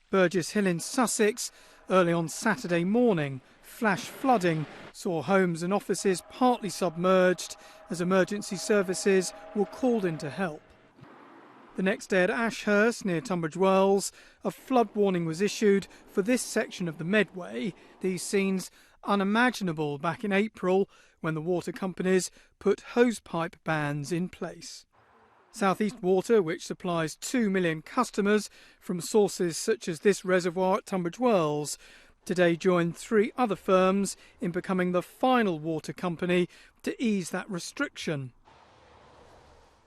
Burgess Hill in Sussex, early on Saturday morning, flash flooding saw homes and offices partly submerged as emergency services were called in to help. The next day at Ashurst, near Tunbridge Wells, a flood warning was issued for this section of the Medway. These scenes unimaginable back in April when the water companies put hosepipe bans in place. South East Water, which supplies 2 million customers from sources such as this reservoir at Tunbridge Wells, today joined 3 other firms in becoming the final water company to ease that restriction.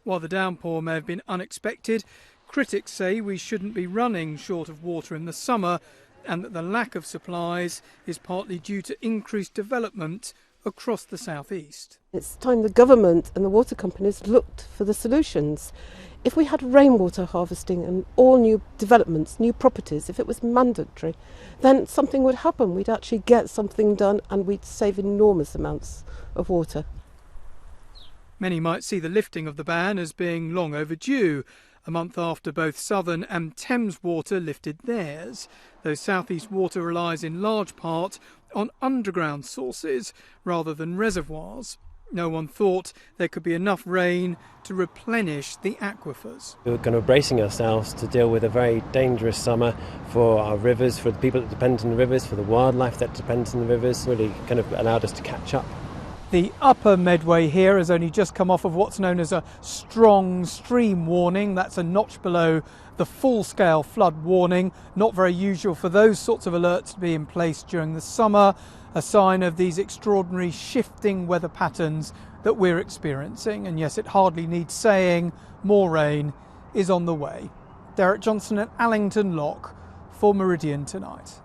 While the downpour may have been unexpected, critics say we shouldn't be running short of water in the summer and that the lack of supplies is partly due to increased development across the southeast. It's time the government and the water companies looked for the solutions. If we had rainwater harvesting and all new developments, new properties, if it was mandatory, then something would happen. We'd actually get something done and we'd save enormous amounts of water. Many might see the lifting of the ban as being long overdue, a month after both Southern and Thames Water lifted theirs, though South East Water relies in large part on underground sources rather than reservoirs. No one thought there could be enough rain to replenish the aquifers. We were kind of bracing ourselves to deal with a very dangerous summer for our rivers, for the people that depend on the rivers, for the wildlife that depends on the rivers. Really kind of allowed us to catch up. The upper Medway here has only just come off of what's known as a strong stream warning. That's a notch below the full-scale flood warning. Not very usual for those sorts of alerts to be in place during the summer, a sign of these extraordinary shifting weather patterns that we're experiencing. And yes, it hardly needs saying, more rain is on the way. Derek Johnson at Allington Lock for Meridian Tonight.